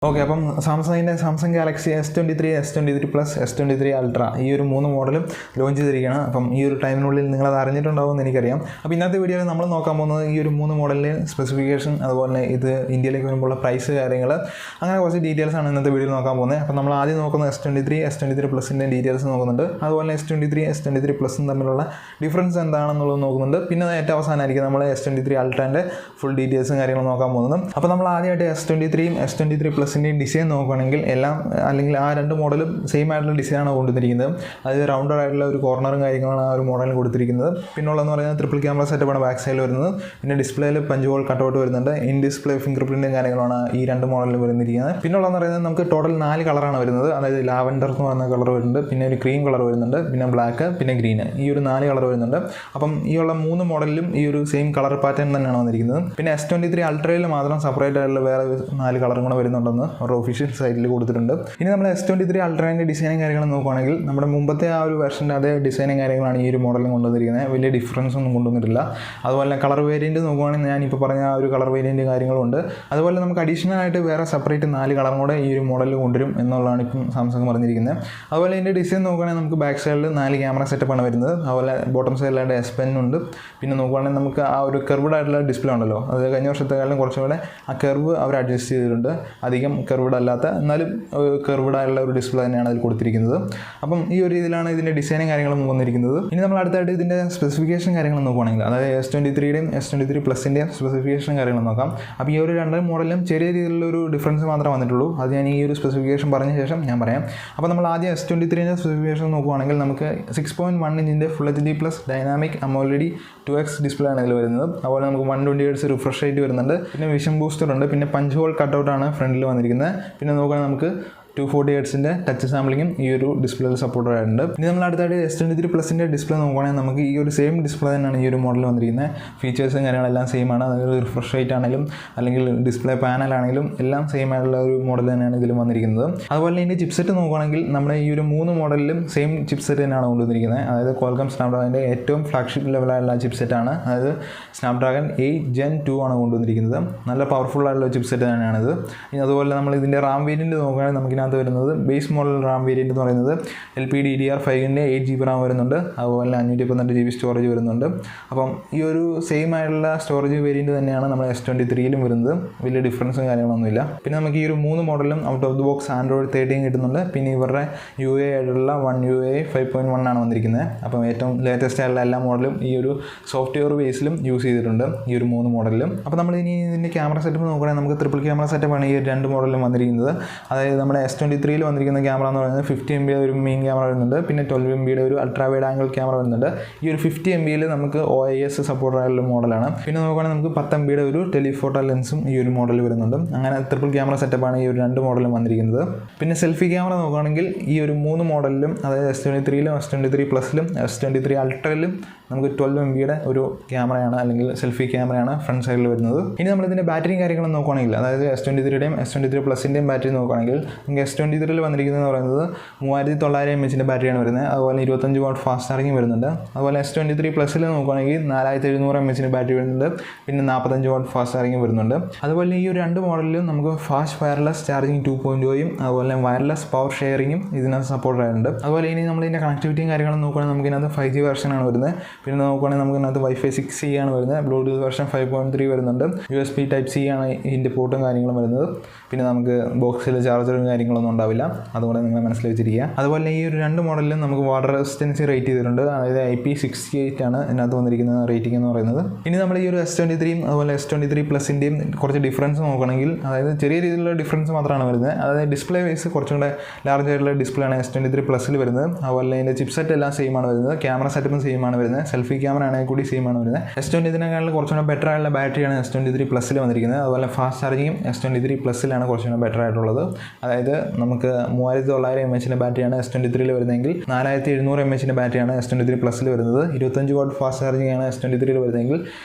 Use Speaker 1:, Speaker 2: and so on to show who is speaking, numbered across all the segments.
Speaker 1: Okay, അപ്പം Samsung Galaxy S23, S23 plus, S23 ultra ഈ ഒരു 3 മോഡലും ലോഞ്ച് ചെയ്തിരിക്കുകയാണ്. അപ്പം ഈ ഒരു ടൈമിനുള്ളിൽ നിങ്ങളത് അറിഞ്ഞിട്ടുണ്ടാവുമെന്ന് എനിക്കറിയാം. അപ്പോൾ ഇന്നത്തെ വീഡിയോയിൽ നമ്മൾ നോക്കാൻ പോകുന്നത് ഈ ഒരു 3 മോഡലിൻ്റെ സ്പെസിഫിക്കേഷൻ, അതുപോലെ ഇത് ഇന്ത്യയിലേക്ക് വരുമ്പോഴുള്ള പ്രൈസ് കാര്യങ്ങൾ, അങ്ങനെ കുറച്ച് ഡീറ്റെയിൽസാണ് ഇന്നത്തെ വീഡിയോയിൽ നോക്കാൻ പോകുന്നത്. അപ്പോൾ നമ്മൾ ആദ്യം നോക്കുന്നത് S23 പ്ലസിൻ്റെ ഡീറ്റെയിൽസ് നോക്കുന്നുണ്ട്. അതുപോലെ S23 പ്ലസും തമ്മിലുള്ള ഡിഫറൻസ് എന്താണെന്നുള്ളത് നോക്കുന്നുണ്ട്. പിന്നെ ഏറ്റവും അവസാനമായിരിക്കും നമ്മൾ S23 അൾട്രേൻ്റെ ഫുൾ ഡീറ്റെയിൽസും കാര്യങ്ങളും നോക്കാൻ പോകുന്നത്. അപ്പോൾ നമ്മൾ ആദ്യമായിട്ട് S23 പ്ലസ് ഡിസൈൻ നോക്കുകയാണെങ്കിൽ എല്ലാം, അല്ലെങ്കിൽ ആ രണ്ട് മോഡലും സെയിം ആയിട്ടുള്ള ഡിസൈനാണ് കൊണ്ടുവന്നിരിക്കുന്നത്. അത് റൗണ്ടഡ് ആയിട്ടുള്ള ഒരു കോർണറും കാര്യങ്ങളാണ് ആ ഒരു മോഡലിൽ കൊടുത്തിരിക്കുന്നത്. പിന്നുള്ളതെന്ന് പറയുന്നത് ട്രിപ്പിൾ ക്യാമറ സെറ്റപ്പാണ് ബാക്ക് സൈഡിൽ വരുന്നത്. പിന്നെ ഡിസ്പ്ലേയിൽ പഞ്ച് ഹോൾ കട്ടൗട്ട് വരുന്നുണ്ട്. ഇൻ ഡിസ്പ്ലേ ഫിംഗർ പ്രിൻറ്റും കാര്യങ്ങളാണ് ഈ രണ്ട് മോഡലിൽ വരുന്നിരിക്കുന്നത്. പിന്നുള്ളതെന്ന് പറയുന്നത് നമുക്ക് ടോട്ടൽ 4 കളറാണ് വരുന്നത്. അതായത് ലാവൻഡർ എന്ന് പറയുന്ന കളർ വരുന്നുണ്ട്, പിന്നെ ഒരു ക്രീം കളർ വരുന്നുണ്ട്, പിന്നെ ബ്ലാക്ക്, പിന്നെ ഗ്രീൻ, ഈ ഒരു 4 കളർ വരുന്നുണ്ട്. അപ്പം ഈ ഉള്ള 3 മോഡലിലും ഈ ഒരു സെയിം കളർ പാറ്റേൺ തന്നെയാണ് വന്നിരിക്കുന്നത്. പിന്നെ S23 അൾട്രയിൽ മാത്രം സെപ്പറേറ്റ് ആയിട്ടുള്ള വേറെ 4 കളറും കൂടെ വരുന്നുണ്ടെന്ന് ഒരു ഒഫീഷ്യൽ സൈറ്റിൽ കൊടുത്തിട്ടുണ്ട്. ഇനി നമ്മൾ S23 അൾട്രേൻ്റെ ഡിസൈനും കാര്യങ്ങളും നോക്കുകയാണെങ്കിൽ നമ്മുടെ മുമ്പത്തെ ആ ഒരു വെർഷൻ്റെ അതേ ഡിസൈനും കാര്യങ്ങളാണ് ഈ ഒരു മോഡലിൽ കൊണ്ടുവന്നിരിക്കുന്നത്. വലിയ ഡിഫറൻസ് ഒന്നും കൊണ്ടുവന്നിട്ടില്ല. അതുപോലെ കളർ വേരിയൻറ്റ് നോക്കുകയാണെങ്കിൽ ഞാനിപ്പോൾ പറഞ്ഞ ആ ഒരു കളർ വേരിയൻറ്റ് കാര്യങ്ങളുണ്ട്. അതുപോലെ നമുക്ക് അഡീഷണൽ ആയിട്ട് വേറെ സെപ്പറേറ്റ് 4 കളറും കൂടെ ഈ ഒരു മോഡലിൽ കൊണ്ടുവരും എന്നുള്ളതാണ് ഇപ്പം സാംസങ് പറഞ്ഞിരിക്കുന്നത്. അതുപോലെ ഇതിൻ്റെ ഡിസൈൻ നോക്കുകയാണെങ്കിൽ നമുക്ക് ബാക്ക് സൈഡിൽ 4 ക്യാമറ സെറ്റപ്പാണ് വരുന്നത്. അതുപോലെ ബോട്ടം സൈഡിലായിട്ട് S Pen ഉണ്ട്. പിന്നെ നോക്കുകയാണെങ്കിൽ നമുക്ക് ആ ഒരു കർവ്ഡ് ആയിട്ടുള്ള ഡിസ്പ്ലേ ഉണ്ടല്ലോ, അത് കഴിഞ്ഞ വർഷത്തെക്കാളും കുറച്ചുകൂടെ ആ കർവ് അവർ അഡ്ജസ്റ്റ് ചെയ്തിട്ടുണ്ട്. അധികം കർവ്ഡ് അല്ലാത്ത, എന്നാലും കർവ്ഡ് ആയിട്ടുള്ള ഒരു ഡിസ്പ്ലേ തന്നെയാണ് അതിൽ കൊടുത്തിരിക്കുന്നത്. അപ്പം ഈ ഒരു രീതിയിലാണ് ഇതിൻ്റെ ഡിസൈനും കാര്യങ്ങളും വന്നിരിക്കുന്നത്. ഇനി നമ്മൾ അടുത്തായിട്ട് ഇതിൻ്റെ സ്പെസിഫിക്കേഷൻ കാര്യങ്ങൾ നോക്കുകയാണെങ്കിൽ, അതായത് S23യുടെയും S23 പ്ലസിൻ്റെയും സ്പെസിഫിക്കേഷൻ കാര്യങ്ങൾ നോക്കാം. അപ്പോൾ ഈ ഒരു 2 മോഡലും ചെറിയ രീതിയിലുള്ളൊരു ഡിഫറൻസ് മാത്രമേ വന്നിട്ടുള്ളൂ. അത് ഞാൻ ഈ ഒരു സ്പെസിഫിക്കേഷൻ പറഞ്ഞ ശേഷം ഞാൻ പറയാം. അപ്പോൾ നമ്മൾ ആദ്യം S23ൻ്റെ സ്പെസിഫിക്കേഷൻ നോക്കുകയാണെങ്കിൽ നമുക്ക് 6.1 ഇഞ്ചിൻ്റെ full HD plus dynamic AMOLED 2x display ആണ് ഇതിൽ വരുന്നത്. അതുപോലെ നമുക്ക് 120 Hz റിഫ്രഷ് റേറ്റ് വരുന്നുണ്ട്. പിന്നെ വിഷൻ ബൂസ്റ്റർ ഉണ്ട്. പിന്നെ പഞ്ച് ഹോൾ കട്ടൗട്ടാണ് ഫ്രണ്ടിൽ വന്നിരിക്കുന്നത്. പിന്നെ നോക്കുകയാണെങ്കിൽ നമുക്ക് 240 Hzൻ്റെ ടച്ച് സാമ്പിളിങ്ങും ഈ ഒരു ഡിസ്പ്ലേയിൽ സപ്പോർട്ടഡ് ആയിട്ടുണ്ട്. ഇനി നമ്മൾ അടുത്തായിട്ട് S23 പ്ലസിൻ്റെ ഡിസ്പ്ലേ നോക്കുകയാണെങ്കിൽ നമുക്ക് ഈ ഒരു സെയിം ഡിസ്പ്ലേ തന്നെയാണ് ഈ ഒരു മോഡൽ വന്നിരിക്കുന്നത്. ഫീച്ചേഴ്സും കാര്യങ്ങളെല്ലാം സെയിം ആണ്. അതായത് റിഫ്രഷ് റേറ്റ് ആണെങ്കിലും അല്ലെങ്കിൽ ഡിസ്പ്ലേ പാനലാണെങ്കിലും എല്ലാം സെയിം ആയിട്ടുള്ള ഒരു മോഡൽ തന്നെയാണ് ഇതിലും വന്നിരിക്കുന്നത്. അതുപോലെ ഇതിൻ്റെ ചിപ്സെറ്റ് നോക്കുകയാണെങ്കിൽ നമ്മുടെ ഈ ഒരു 3 മോഡലിലും സെയിം ചിപ്സെറ്റ് തന്നെയാണ് കൊണ്ടുവന്നിരിക്കുന്നത്. അതായത് ക്വാൽകം സ്നാപ്ഡ്രാഗണിൻ്റെ ഏറ്റവും ഫ്ലാഗ്ഷിപ്പ് ലെവലായുള്ള ചിപ്സെറ്റാണ്. അതായത് സ്നാപ്ഡ്രാഗൺ 8 Gen 2 ആണ് കൊണ്ടുവന്നിരിക്കുന്നത്. നല്ല പവർഫുൾ ആയിട്ടുള്ള ചിപ്സെറ്റ് തന്നെയാണിത്. ഇനി അതുപോലെ നമ്മൾ ഇതിൻ്റെ റാം വേരിയൻറ്റ് നോക്കുകയാണെങ്കിൽ നമുക്കിതിനകത്ത് വരുന്നത് ബേസ് മോഡൽ റാം വേരിയൻറ്റ് എന്ന് പറയുന്നത് LPDDR5ൻ്റെ 8GB റാം വരുന്നുണ്ട്. അതുപോലെ 512GB സ്റ്റോറേജ് വരുന്നുണ്ട്. അപ്പം ഈ ഒരു സെയിം ആയിട്ടുള്ള സ്റ്റോറേജ് വേരിയൻറ്റ് തന്നെയാണ് നമ്മൾ S23യിലും വരുന്നത്. വലിയ ഡിഫറൻസും കാര്യങ്ങളൊന്നുമില്ല. പിന്നെ നമുക്ക് ഈ ഒരു 3 മോഡലും out of the box Android 13 കിട്ടുന്നുണ്ട്. പിന്നെ ഇവരുടെ UA ആയിട്ടുള്ള 1UI 5.1 ആണ് വന്നിരിക്കുന്നത്. അപ്പം ഏറ്റവും ലേറ്റസ്റ്റ് ആയിട്ടുള്ള എല്ലാ മോഡലും ഈ ഒരു സോഫ്റ്റ്വെയർ ബേസിലും യൂസ് ചെയ്തിട്ടുണ്ട് ഈ ഒരു 3 മോഡലിലും. അപ്പോൾ നമ്മൾ ഇനി ഇതിൻ്റെ ക്യാമറ സെറ്റപ്പ് നോക്കുകയാണെങ്കിൽ നമുക്ക് ട്രിപ്പിൾ ക്യാമറ സെറ്റപ്പാണ് ഈ 2 മോഡലിലും വന്നിരിക്കുന്നത്. അതായത് നമ്മുടെ S23യിൽ വന്നിരിക്കുന്ന ക്യാമറ എന്ന് പറയുന്നത് 50 MB ഒരു മെയിൻ ക്യാമറ വരുന്നുണ്ട്. പിന്നെ 12 MB ഒരു അൾട്രാ വൈഡ് ആംഗിൾ ക്യാമറ വരുന്നുണ്ട്. ഈ ഒരു 50 MB നമുക്ക് OIS സപ്പോർട്ട് ആയിട്ടുള്ള മോഡലാണ്. പിന്നെ നോക്കുകയാണെങ്കിൽ നമുക്ക് 10 MB ഒരു ടെലിഫോട്ടോ ലെൻസും ഈ ഒരു മോഡലിൽ വരുന്നുണ്ട്. അങ്ങനെ ട്രിപ്പിൾ ക്യാമറ സെറ്റപ്പാണ് ഈ ഒരു 2 മോഡലും വന്നിരിക്കുന്നത്. പിന്നെ സെൽഫി ക്യാമറ നോക്കുകയാണെങ്കിൽ ഈ ഒരു 3 മോഡലിലും, അതായത് S23യിലും S23 പ്ലസിലും S23 അൾട്രയിലും നമുക്ക് 12 MB ഒരു ക്യാമറയാണ്, അല്ലെങ്കിൽ സെൽഫി ക്യാമറയാണ് ഫ്രണ്ട് സൈഡിൽ വരുന്നത്. ഇനി നമ്മളിതിൻ്റെ ബാറ്ററിയും കാര്യങ്ങളും നോക്കുകയാണെങ്കിൽ, അതായത് S23യുടെയും S23 പ്ലസിൻ്റെയും ബാറ്ററി നോക്കുകയാണെങ്കിൽ നമുക്ക് S23യിൽ വന്നിരിക്കുന്നത് പറയുന്നത് 3900 mAh ബാറ്ററിയാണ് വരുന്നത്. അതുപോലെ 25 വാട്ട് ഫാസ്റ്റ് ചാർജിങ് വരുന്നുണ്ട്. അതുപോലെ S23 പ്ലസിൽ നോക്കുകയാണെങ്കിൽ 4700 mAh ബാറ്ററി വരുന്നുണ്ട്. പിന്നെ 45 വാട്ട് ഫാസ്റ്റ് ചാർജിങ് വരുന്നുണ്ട്. അതുപോലെ ഈ ഒരു 2 മോഡലിലും നമുക്ക് ഫാസ്റ്റ് വയർലെസ് ചാർജിങ് 2.0യും അതുപോലെ വയർലെസ് പവർ ഷെയറിങ്ങും ഇതിനകത്ത് സപ്പോർട്ട് ആയിട്ടുണ്ട്. അതുപോലെ ഇനി നമ്മൾ ഇതിൻ്റെ കണക്ടിവിറ്റിയും കാര്യങ്ങളും നോക്കുകയാണെങ്കിൽ നമുക്ക് ഇതിനകത്ത് 5G വെർഷനാണ് വരുന്നത്. പിന്നെ നോക്കുകയാണെങ്കിൽ നമുക്ക് ഇതിനകത്ത് Wi-Fi 6E ആണ് വരുന്നത്. ബ്ലൂടൂത്ത് വെർഷൻ 5.3 വരുന്നുണ്ട്. USB Type-C ആണ് ഇതിൻ്റെ പോർട്ടും കാര്യങ്ങളും വരുന്നത്. പിന്നെ നമുക്ക് ബോക്സിൽ ചാർജറും കാര്യങ്ങളൊന്നും ഉണ്ടാവില്ല. അതുകൊണ്ട് നിങ്ങൾ മനസ്സിൽ വെച്ചിരിക്കുക. അതുപോലെ ഈ ഒരു 2 മോഡലിലും നമുക്ക് വാട്ടർ റെസിസ്റ്റൻസി റേറ്റ് ചെയ്തിട്ടുണ്ട്. അതായത് IP68 ആണ് ഇതിനകത്ത് വന്നിരിക്കുന്ന റേറ്റിംഗ് എന്ന് പറയുന്നത്. ഇനി നമ്മൾ ഈ ഒരു S23യും അതുപോലെ S23 പ്ലസിൻ്റെയും കുറച്ച് ഡിഫറൻസ് നോക്കുകയാണെങ്കിൽ, അതായത് ചെറിയ രീതിയിലുള്ള ഡിഫറൻസ് മാത്രമാണ് വരുന്നത്. അതായത് ഡിസ്പ്ലേ വൈസ് കുറച്ചും കൂടെ ലാർജ് ആയിട്ടുള്ള ഡിസ്പ്ലേ ആണ് S23 പ്ലസിൽ വരുന്നത്. അതുപോലെ ഇതിൻ്റെ ചിപ്സെറ്റ് എല്ലാം സെയിം ആണ് വരുന്നത്. ക്യാമറ സെറ്റപ്പും സെയിം ആണ് വരുന്നത്. സെൽഫി ക്യാമറ ആണെങ്കിൽ കൂടി സെയിം ആണ് വരുന്നത്. S23നെക്കാളും കുറച്ചുകൂടെ ബെറ്റർ ആയിട്ടുള്ള ബാറ്ററിയാണ് S23 പ്ലസിൽ വന്നിരിക്കുന്നത്. അതുപോലെ ഫാസ്റ്റ് ചാർജിങ്ങും S23 പ്ലസിലാണ് കുറച്ചുകൂടെ ബെറ്റർ ആയിട്ടുള്ളത്. അതായത് നമുക്ക് 3900 mAh ബാറ്ററിയാണ് S23 വരുന്നതെങ്കിൽ 4700 mAh ബാറ്ററിയാണ് S23 പ്ലസിൽ വരുന്നത്. 25 വാട്ട് ഫാസ്റ്റ് ചാർജിംഗ് ആണ് S23 വരുന്നതെങ്കിൽ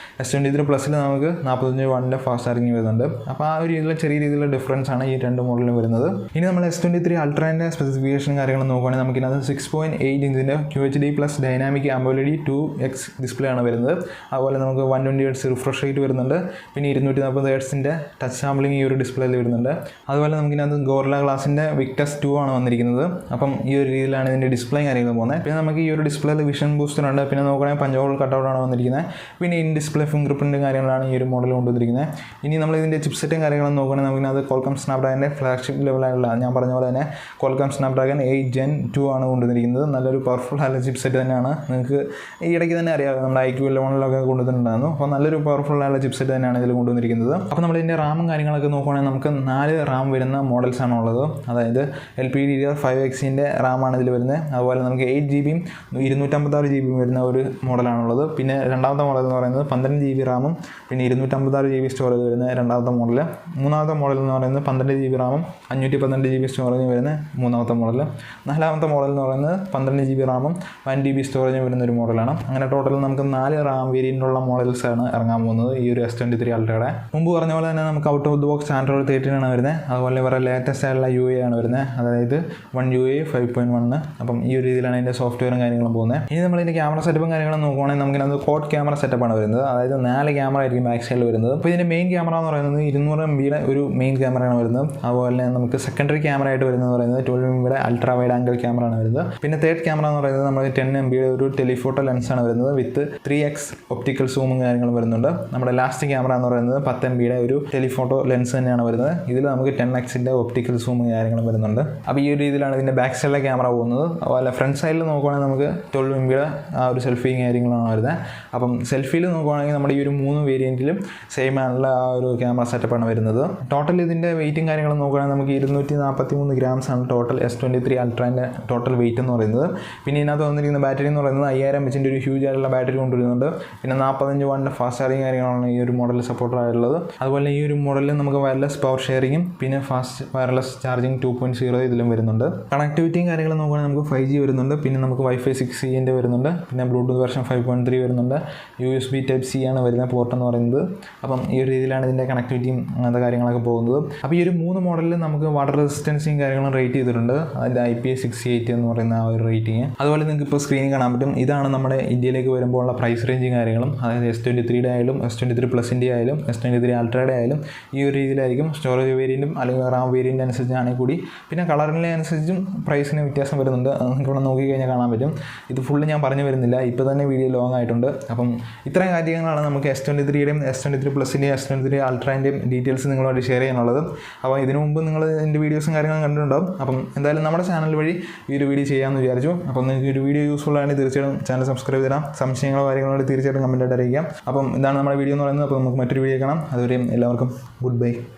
Speaker 1: S23 പ്ലസിൽ നമുക്ക് 45 വാട്ടിൻ്റെ ഫാസ്റ്റ് ചാർജിംഗ് വരുന്നുണ്ട്. അപ്പോൾ ആ ഒരു രീതിയിലുള്ള ചെറിയ രീതിയിലുള്ള ഡിഫറൻസ് ആണ് ഈ രണ്ട് മോഡലിലും വരുന്നത്. ഇനി നമ്മൾ S23 അൾട്രാൻ്റെ സ്പെസിഫിക്കേഷൻ കാര്യങ്ങൾ നോക്കുകയാണെങ്കിൽ നമുക്കിനകത്ത് 6.8 ഇഞ്ചിൻ്റെ QHD+ dynamic AMOLED 2x display ആണ് വരുന്നത്. അതുപോലെ നമുക്ക് 120 Hz റിഫ്രഷ് റേറ്റ് വരുന്നുണ്ട്. പിന്നെ 240 Hz ടച്ച് സാമ്പിളിംഗ് ഈ ഒരു ഡിസ്പ്ലേയിൽ വരുന്നുണ്ട്. അതുപോലെ നമുക്കിനകത്ത് ഗോറില്ല ഗ്ലാസിൻ്റെ Victus 2 ആണ് വന്നിരിക്കുന്നത്. അപ്പം ഈ ഒരു രീതിയിലാണ് ഇതിൻ്റെ ഡിസ്പ്ലേ കാര്യങ്ങൾ പോകുന്നത്. പിന്നെ നമുക്ക് ഈ ഒരു ഡിസ്പ്ലേയിൽ വിഷൻ ബൂസ്റ്റർ ഉണ്ട്. പിന്നെ നോക്കുകയാണെങ്കിൽ പഞ്ചഹോൾ കട്ടൗട്ടാണ് വന്നിരിക്കുന്നത്. പിന്നെ ഇൻ ഡിസ്പ്ലേ ഫിംഗർ പ്രിൻറ്റും കാര്യങ്ങളാണ് ഈ ഒരു മോഡൽ കൊണ്ടുവന്നിരിക്കുന്നത്. ഇനി നമ്മൾ ഇതിൻ്റെ ചിപ്സെറ്റും കാര്യങ്ങളും നോക്കുകയാണെങ്കിൽ നമുക്കിനകത്ത് Qualcomm Snapdragonൻ്റെ ഫ്ലാഗ്ഷിപ്പ് ലെവലായുള്ള ഞാൻ പറഞ്ഞ പോലെ തന്നെ Qualcomm Snapdragon 8 Gen 2 ആണ് കൊണ്ടുവന്നിരിക്കുന്നത്. നല്ലൊരു പവർഫുൾ ആയ ചിപ്സെറ്റ് തന്നെയാണ്. നിങ്ങൾക്ക് ഈ ഇടയ്ക്ക് തന്നെ അറിയാം, നമ്മുടെ IQ11 കൊണ്ടുവന്നിട്ടുണ്ടായിരുന്നു. അപ്പോൾ നല്ലൊരു പവർഫുൾ ആയ ചിപ്സെറ്റ് തന്നെയാണ് ഇതിൽ കൊണ്ടുവന്നിരിക്കുന്നത്. അപ്പോൾ നമ്മൾ ഇതിൻ്റെ റാമും കാര്യങ്ങളൊക്കെ നോക്കുകയാണെങ്കിൽ നമുക്ക് 4 റാം വരുന്ന മോഡൽസ് ആണ് ഉള്ളത്. അതായത് LPDDR5Xൻ്റെ റാമാണ് ഇതിൽ വരുന്നത്. അതുപോലെ നമുക്ക് 8 GB 256 GB വരുന്ന ഒരു മോഡലാണുള്ളത്. പിന്നെ രണ്ടാമത്തെ മോഡൽ എന്ന് പറയുന്നത് 12 GB റാമും പിന്നെ 256 GB സ്റ്റോറേജ് വരുന്ന രണ്ടാമത്തെ മോഡൽ. മൂന്നാമത്തെ മോഡൽ എന്ന് പറയുന്നത് 12 GB റാമും 512 GB സ്റ്റോറേജ് വരുന്ന മൂന്നാമത്തെ മോഡൽ. നാലാമത്തെ മോഡൽ എന്ന് പറയുന്നത് 12 GB റാമും 1 TB സ്റ്റോറേജ് വരുന്ന ഒരു മോഡലാണ്. അങ്ങനെ ടോട്ടൽ നമുക്ക് 4 റാം വേരിയൻ്റുള്ള മോഡൽസാണ് ഇറങ്ങാൻ പോകുന്നത് ഈ ഒരു S23 അൾട്രയുടെ. മുമ്പ് പറഞ്ഞ പോലെ തന്നെ നമുക്ക് out of the box Android 13 ആണ് വരുന്നത്. അതുപോലെ വേറെ ലേറ്റസ്റ്റ് ആയിട്ടുള്ള UA ആണ് വരുന്നത്. അതായത് 1UI 5.1. അപ്പം ഈ ഒരു രീതിയിലാണ് ഇതിൻ്റെ സോഫ്റ്റ്വെയറും കാര്യങ്ങളും പോകുന്നത്. ഇനി നമ്മൾ ഇതിൻ്റെ ക്യാമറ സെറ്റപ്പും കാര്യങ്ങളും നോക്കുകയാണെങ്കിൽ നമുക്കിനകത്ത് കോഡ് ക്യാമറ സെറ്റപ്പാണ് വരുന്നത്. അതായത് 4 ക്യാമറ ആയിരിക്കും ബാക്ക് സൈഡിൽ വരുന്നത്. അപ്പോൾ ഇതിൻ്റെ മെയിൻ ക്യാമറ എന്ന് പറയുന്നത് 200 MBയുടെ ഒരു മെയിൻ ക്യാമറയാണ് വരുന്നത്. അതുപോലെ തന്നെ നമുക്ക് സെക്കൻഡറി ക്യാമറ ആയിട്ട് വരുന്നത് പറയുന്നത് 12 MBയുടെ അൾട്രാ വൈഡ് ആംഗിൾ ക്യാമറ ആണ് വരുന്നത്. പിന്നെ തേർഡ് ക്യാമറ എന്ന് പറയുന്നത് നമ്മൾ 10 MBയുടെ ഒരു ടെലിഫോട്ടോ ലെൻസാണ് വരുന്നത് വിത്ത് 3x ഒപ്റ്റിക്കൽ സൂമും കാര്യങ്ങളും വരുന്നുണ്ട്. നമ്മുടെ ലാസ്റ്റ് ക്യാമറ എന്ന് പറയുന്നത് 10 MBയുടെ ഒരു ടെലിഫോട്ടോ ലെൻസ് തന്നെയാണ് വരുന്നത്. ഇതിൽ നമുക്ക് 10xൻ്റെ ഒപ്റ്റിക്കൽ സൂമും കാര്യങ്ങളും വരുന്നുണ്ട്. അപ്പോൾ ഈ ഒരു രീതിയിലാണ് ഇതിൻ്റെ ബാക്ക് സൈഡിലെ ക്യാമറ പോകുന്നത്. അതുപോലെ ഫ്രണ്ട് സൈഡിൽ നോക്കുകയാണെങ്കിൽ നമുക്ക് 12 MBയുടെ ആ ഒരു സെൽഫിയും കാര്യങ്ങളാണ് വരുന്നത്. അപ്പം സെൽഫിയിൽ നോക്കുകയാണെങ്കിൽ നമ്മുടെ ഈ ഒരു 3 വേരിയൻറ്റിലും സെയിം ആയിട്ടുള്ള ആ ഒരു ക്യാമറ സെറ്റപ്പാണ് വരുന്നത്. ടോട്ടൽ ഇതിൻ്റെ വെയിറ്റും കാര്യങ്ങളും നോക്കുകയാണെങ്കിൽ നമുക്ക് 243 grams ആണ് ടോട്ടൽ S23 അൾട്രാൻ്റെ ടോട്ടൽ വെയിറ്റ് എന്ന് പറയുന്നത്. പിന്നെ ഇതിനകത്ത് വന്നിരിക്കുന്ന ബാറ്ററി എന്ന് പറയുന്നത് 5000 mAh ഒരു ഹ്യൂജ് ആയിട്ടുള്ള ബാറ്ററി കൊണ്ടുവരുന്നുണ്ട്. പിന്നെ 45 വാട്ടിൻ്റെ ഫാസ്റ്റ് ചാർജിങ് കാര്യങ്ങളാണ് ഈ ഒരു മോഡൽ സപ്പോർട്ടഡ് ആയിട്ടുള്ളത്. അതുപോലെ ഈ ഒരു മോഡലിൽ നമുക്ക് വയർലെസ് പവർ ഷെയറിങ്ങും പിന്നെ ഫാസ്റ്റ് വയർലെസ് ചാർജിങ് 2.0 ഇതിലും വരുന്നുണ്ട്. കണക്ടിവിറ്റിയും കാര്യങ്ങളും നോക്കുകയാണെങ്കിൽ നമുക്ക് 5G വരുന്നുണ്ട്. പിന്നെ നമുക്ക് Wi-Fi 6E വരുന്നുണ്ട്. പിന്നെ ബ്ലൂടൂത്ത് വെർഷൻ 5.3 വരുന്നുണ്ട്. USB Type-C ആണ് വരുന്ന പോർട്ട് എന്ന് പറയുന്നത്. അപ്പം ഈ ഒരു രീതിയിലാണ് ഇതിൻ്റെ കണക്ടിവിറ്റിയും അങ്ങനത്തെ കാര്യങ്ങളൊക്കെ പോകുന്നത്. അപ്പോൾ ഈ ഒരു 3 മോഡലിൽ നമുക്ക് വാട്ടർ റെസിസ്റ്റൻസിയും കാര്യങ്ങളും റേറ്റ് ചെയ്തിട്ടുണ്ട്. അതിൻ്റെ IP68 എന്ന് പറയുന്ന ആ ഒരു റേറ്റിംഗ്. അതുപോലെ നിങ്ങൾക്ക് ഇപ്പോൾ സ്ക്രീനിൽ കാണാൻ പറ്റും. ഇതാണ് നമ്മുടെ ഇന്ത്യയിലേക്ക് വരുമ്പോൾ ഉള്ള പ്രൈസ് റേഞ്ചും കാര്യങ്ങളും. അതായത് S23 ആയാലും S23 പ്ലസിൻ്റെ ആയാലും S23 അൾട്രയുടെ ആയാലും ഈ ഒരു രീതിയിലായിരിക്കും. സ്റ്റോറേജ് വേരിയൻറ്റും അല്ലെങ്കിൽ റാം വേരിയൻ്റ് അനുസരിച്ചാണെങ്കിൽ കൂടി പിന്നെ കളറിനെ അനുസരിച്ചും പ്രൈസിന് വ്യത്യാസം വരുന്നുണ്ട്. നിങ്ങൾക്ക് ഇവിടെ നോക്കിക്കഴിഞ്ഞാൽ കാണാൻ പറ്റും. ഇത് ഫുള്ള് ഞാൻ പറഞ്ഞു വരുന്നില്ല, ഇപ്പോൾ തന്നെ വീഡിയോ ലോങ് ആയിട്ടുണ്ട്. അപ്പം ഇത്രയും കാര്യങ്ങളാണ് നമുക്ക് S23യുടെയും S23 പ്ലസിൻ്റെയും S23 അൾട്രാൻ്റെയും ഡീറ്റെയിൽസ് നിങ്ങളോട് ഷെയർ ചെയ്യാനുള്ളത്. അപ്പോൾ ഇതിനു മുമ്പ് നിങ്ങൾ എൻ്റെ വീഡിയോസും കാര്യങ്ങളും കണ്ടിട്ടുണ്ടാവും. അപ്പം എന്തായാലും നമ്മുടെ ചാനൽ വഴി ഈ ഒരു വീഡിയോ ചെയ്യാമെന്ന് വിചാരിച്ചു. അപ്പം നിങ്ങൾക്ക് ഒരു വീഡിയോ യൂസ്ഫുൾ ആണെങ്കിൽ തീർച്ചയായിട്ടും ചാനൽ സബ്സ്ക്രൈബ് ചെയ്യാം. സംശയങ്ങളോ കാര്യങ്ങളോ തീർച്ചയായിട്ടും കമൻറ്റായിട്ട് അറിയിക്കാം. അപ്പം ഇതാണ് നമ്മുടെ വീഡിയോ എന്ന് പറയുന്നത്. അപ്പോൾ നമുക്ക് മറ്റൊരു വീഡിയോ കാണാം. അതുവരെയും എല്ലാവർക്കും ഗുഡ് ബൈ.